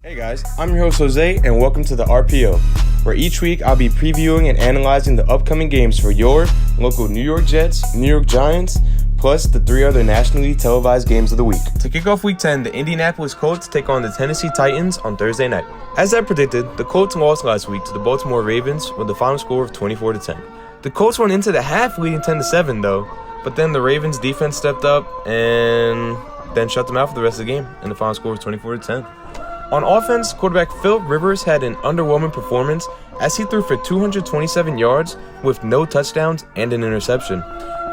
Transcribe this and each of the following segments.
Hey guys, I'm your host Jose and welcome to the RPO, where each week I'll be previewing and analyzing the upcoming games for your local New York Jets, New York Giants, plus the 3 other nationally televised games of the week. To kick off Week 10, the Indianapolis Colts take on the Tennessee Titans on Thursday night. As I predicted, the Colts lost last week to the Baltimore Ravens with a final score of 24-10. The Colts went into the half leading 10-7 though, but then the Ravens defense stepped up and then shut them out for the rest of the game, and the final score was 24-10. On offense, quarterback Philip Rivers had an underwhelming performance as he threw for 227 yards with no touchdowns and an interception.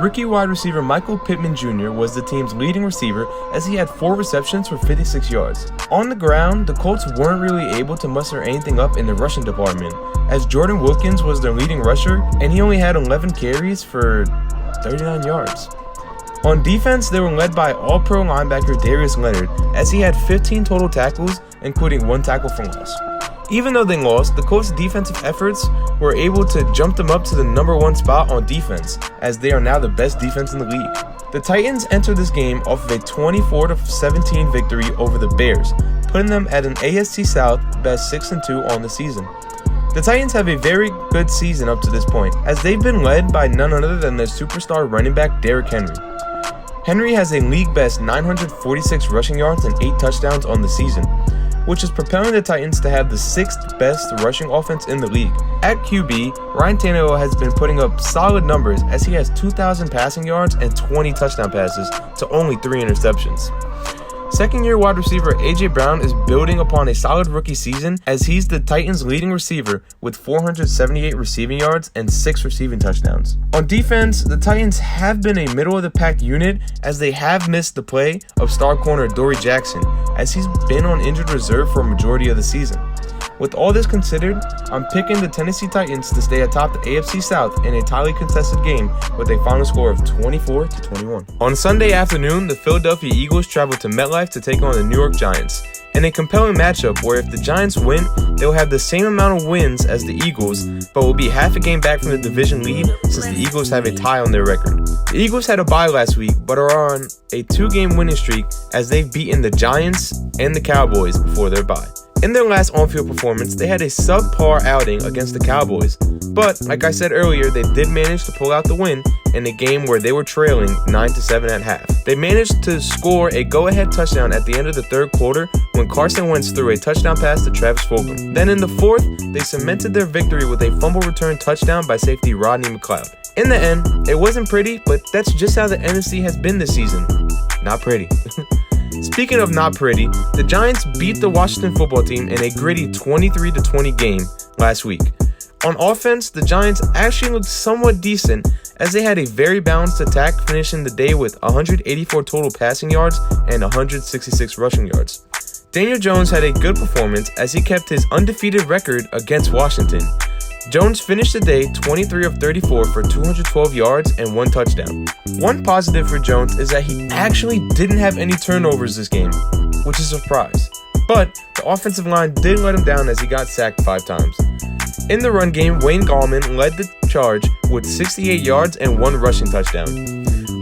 Rookie wide receiver Michael Pittman Jr. was the team's leading receiver as he had 4 receptions for 56 yards. On the ground, the Colts weren't really able to muster anything up in the rushing department, as Jordan Wilkins was their leading rusher and he only had 11 carries for 39 yards. On defense, they were led by All-Pro linebacker Darius Leonard as he had 15 total tackles, including 1 tackle for loss. Even though they lost, the Colts' defensive efforts were able to jump them up to the number 1 spot on defense, as they are now the best defense in the league. The Titans entered this game off of a 24-17 victory over the Bears, putting them at an AFC South best 6-2 on the season. The Titans have a very good season up to this point, as they've been led by none other than their superstar running back Derrick Henry. Henry has a league-best 946 rushing yards and 8 touchdowns on the season, which is propelling the Titans to have the 6th best rushing offense in the league. At QB, Ryan Tannehill has been putting up solid numbers as he has 2,000 passing yards and 20 touchdown passes to only 3 interceptions. Second-year wide receiver A.J. Brown is building upon a solid rookie season as he's the Titans' leading receiver with 478 receiving yards and 6 receiving touchdowns. On defense, the Titans have been a middle-of-the-pack unit as they have missed the play of star corner Dory Jackson as he's been on injured reserve for a majority of the season. With all this considered, I'm picking the Tennessee Titans to stay atop the AFC South in a tightly contested game with a final score of 24-21. On Sunday afternoon, the Philadelphia Eagles traveled to MetLife to take on the New York Giants, in a compelling matchup where if the Giants win, they'll have the same amount of wins as the Eagles, but will be half a game back from the division lead since the Eagles have a tie on their record. The Eagles had a bye last week, but are on a 2-game winning streak as they've beaten the Giants and the Cowboys before their bye. In their last on-field performance, they had a subpar outing against the Cowboys, but like I said earlier, they did manage to pull out the win in a game where they were trailing 9-7 at half. They managed to score a go-ahead touchdown at the end of the third quarter when Carson Wentz threw a touchdown pass to Travis Fulgham. Then in the fourth, they cemented their victory with a fumble return touchdown by safety Rodney McLeod. In the end, it wasn't pretty, but that's just how the NFC has been this season. Not pretty. Speaking of not pretty, the Giants beat the Washington football team in a gritty 23-20 game last week. On offense, the Giants actually looked somewhat decent as they had a very balanced attack, finishing the day with 184 total passing yards and 166 rushing yards. Daniel Jones had a good performance as he kept his undefeated record against Washington. Jones finished the day 23 of 34 for 212 yards and 1 touchdown. One positive for Jones is that he actually didn't have any turnovers this game, which is a surprise. But the offensive line did let him down as he got sacked 5 times. In the run game, Wayne Gallman led the charge with 68 yards and 1 rushing touchdown.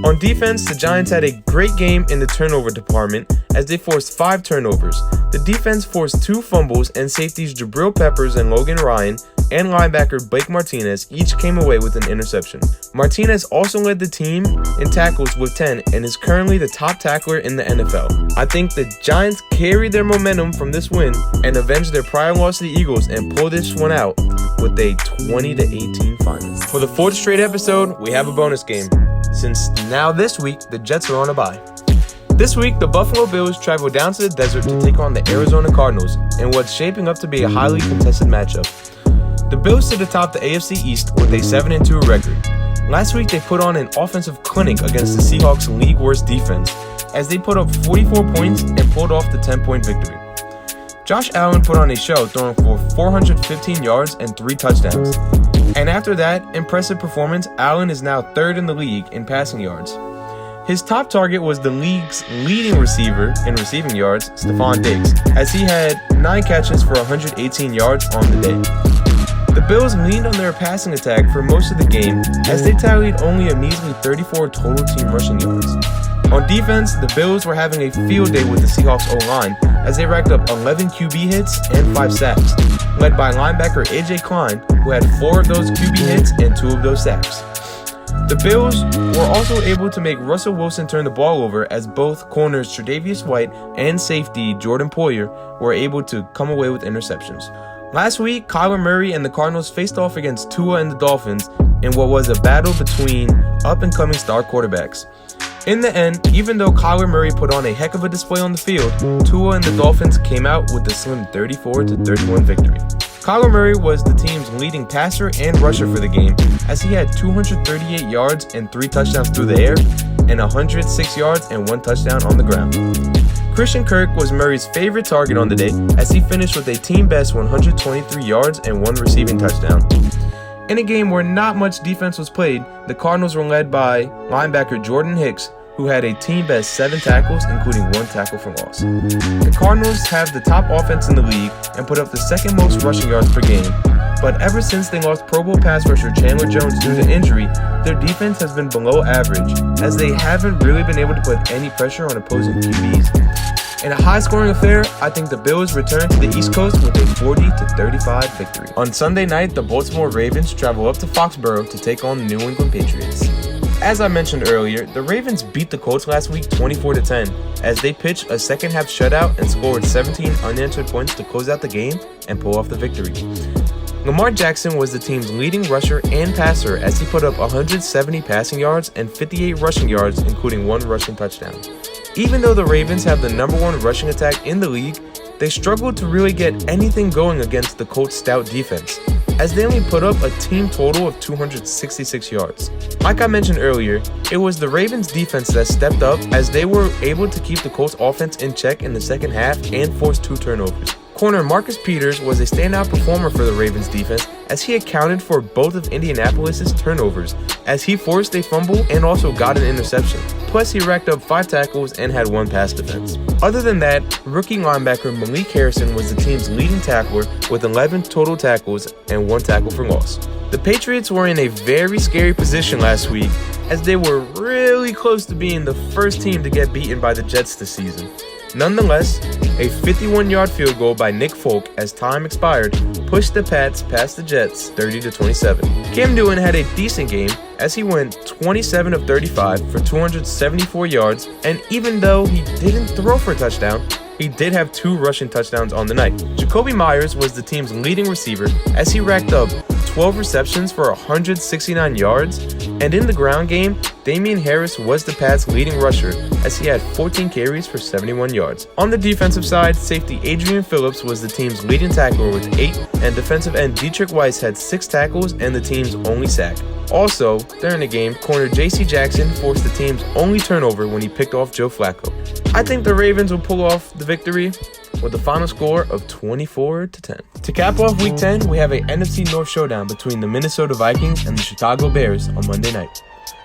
On defense, the Giants had a great game in the turnover department as they forced 5 turnovers. The defense forced 2 fumbles and safeties Jabril Peppers and Logan Ryan and linebacker Blake Martinez each came away with an interception. Martinez also led the team in tackles with 10 and is currently the top tackler in the NFL. I think the Giants carry their momentum from this win and avenge their prior loss to the Eagles and pull this one out with a 20-18 final. For the 4th straight episode, we have a bonus game, since now this week the Jets are on a bye. This week, the Buffalo Bills travel down to the desert to take on the Arizona Cardinals in what's shaping up to be a highly contested matchup. The Bills sit atop the AFC East with a 7-2 record. Last week, they put on an offensive clinic against the Seahawks' league-worst defense as they put up 44 points and pulled off the 10-point victory. Josh Allen put on a show, throwing for 415 yards and 3 touchdowns. And after that impressive performance, Allen is now 3rd in the league in passing yards. His top target was the league's leading receiver in receiving yards, Stephon Diggs, as he had 9 catches for 118 yards on the day. The Bills leaned on their passing attack for most of the game as they tallied only a measly 34 total team rushing yards. On defense, the Bills were having a field day with the Seahawks O-line as they racked up 11 QB hits and 5 sacks, led by linebacker A.J. Klein, who had 4 of those QB hits and 2 of those sacks. The Bills were also able to make Russell Wilson turn the ball over as both corners Tre'Davious White and safety Jordan Poyer were able to come away with interceptions. Last week, Kyler Murray and the Cardinals faced off against Tua and the Dolphins in what was a battle between up-and-coming star quarterbacks. In the end, even though Kyler Murray put on a heck of a display on the field, Tua and the Dolphins came out with a slim 34-31 victory. Kyler Murray was the team's leading passer and rusher for the game, as he had 238 yards and 3 touchdowns through the air, and 106 yards and 1 touchdown on the ground. Christian Kirk was Murray's favorite target on the day, as he finished with a team-best 123 yards and 1 receiving touchdown. In a game where not much defense was played, the Cardinals were led by linebacker Jordan Hicks, who had a team-best 7 tackles, including 1 tackle for loss. The Cardinals have the top offense in the league and put up the second most rushing yards per game, but ever since they lost Pro Bowl pass rusher Chandler Jones due to injury, their defense has been below average, as they haven't really been able to put any pressure on opposing QBs. In a high-scoring affair, I think the Bills return to the East Coast with a 40-35 victory. On Sunday night, the Baltimore Ravens travel up to Foxborough to take on the New England Patriots. As I mentioned earlier, the Ravens beat the Colts last week 24-10 as they pitched a second-half shutout and scored 17 unanswered points to close out the game and pull off the victory. Lamar Jackson was the team's leading rusher and passer as he put up 170 passing yards and 58 rushing yards, including 1 rushing touchdown. Even though the Ravens have the number 1 rushing attack in the league, they struggled to really get anything going against the Colts' stout defense, as they only put up a team total of 266 yards. Like I mentioned earlier, it was the Ravens' defense that stepped up as they were able to keep the Colts' offense in check in the second half and force 2 turnovers. Corner Marcus Peters was a standout performer for the Ravens defense as he accounted for both of Indianapolis' turnovers, as he forced a fumble and also got an interception. Plus, he racked up 5 tackles and had 1 pass defense. Other than that, rookie linebacker Malik Harrison was the team's leading tackler with 11 total tackles and 1 tackle for loss. The Patriots were in a very scary position last week as they were really close to being the first team to get beaten by the Jets this season. Nonetheless, a 51-yard field goal by Nick Folk as time expired pushed the Pats past the Jets 30-27. Cam Newton had a decent game as he went 27 of 35 for 274 yards, and even though he didn't throw for a touchdown, he did have 2 rushing touchdowns on the night. Jacoby Myers was the team's leading receiver as he racked up 12 receptions for 169 yards, and in the ground game, Damian Harris was the Pats' leading rusher as he had 14 carries for 71 yards. On the defensive side, safety Adrian Phillips was the team's leading tackler with 8, and defensive end Dietrich Weiss had 6 tackles and the team's only sack. Also, during the game, corner J.C. Jackson forced the team's only turnover when he picked off Joe Flacco. I think the Ravens will pull off the victory with a final score of 24-10. To cap off Week 10, we have a NFC North showdown between the Minnesota Vikings and the Chicago Bears on Monday night.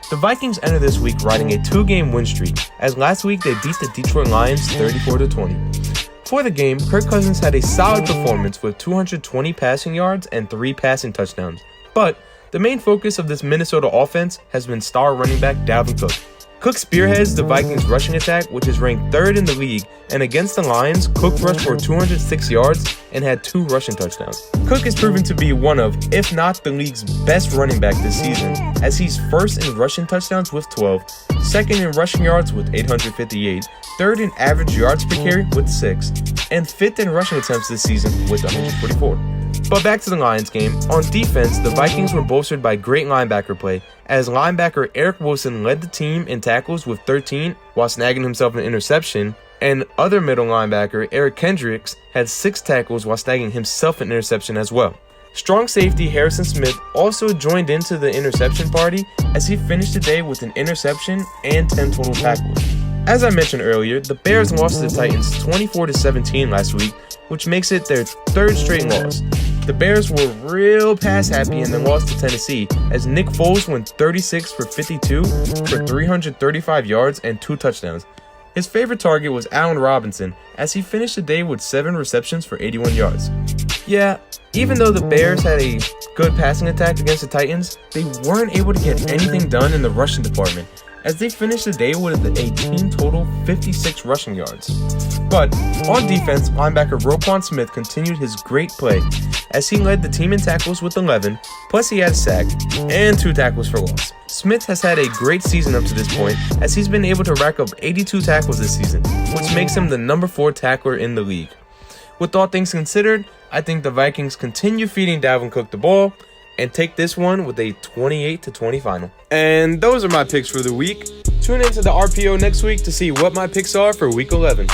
The Vikings enter this week riding a 2-game win streak, as last week they beat the Detroit Lions 34-20. For the game, Kirk Cousins had a solid performance with 220 passing yards and 3 passing touchdowns, but the main focus of this Minnesota offense has been star running back Dalvin Cook. Cook spearheads the Vikings' rushing attack, which is ranked 3rd in the league, and against the Lions, Cook rushed for 206 yards and had 2 rushing touchdowns. Cook is proven to be one of, if not the league's best running back this season, as he's 1st in rushing touchdowns with 12, 2nd in rushing yards with 858, 3rd in average yards per carry with 6, and 5th in rushing attempts this season with 144. But back to the Lions game. On defense, the Vikings were bolstered by great linebacker play, as linebacker Eric Wilson led the team in tackles with 13 while snagging himself an interception, and other middle linebacker Eric Kendricks had 6 tackles while snagging himself an interception as well. Strong safety Harrison Smith also joined into the interception party as he finished the day with an interception and 10 total tackles. As I mentioned earlier, the Bears lost to the Titans 24-17 last week, which makes it their 3rd straight loss. The Bears were real pass happy in their loss to Tennessee as Nick Foles went 36 for 52 for 335 yards and 2 touchdowns. His favorite target was Allen Robinson as he finished the day with 7 receptions for 81 yards. Yeah, even though the Bears had a good passing attack against the Titans, they weren't able to get anything done in the rushing department, as they finished the day with a team total 56 rushing yards. But on defense, linebacker Roquan Smith continued his great play as he led the team in tackles with 11, plus he had a sack and 2 tackles for loss. Smith has had a great season up to this point as he's been able to rack up 82 tackles this season, which makes him the number 4 tackler in the league. With all things considered, I think the Vikings continue feeding Dalvin Cook the ball and take this one with a 28-20 final. And those are my picks for the week. Tune into the RPO next week to see what my picks are for Week 11.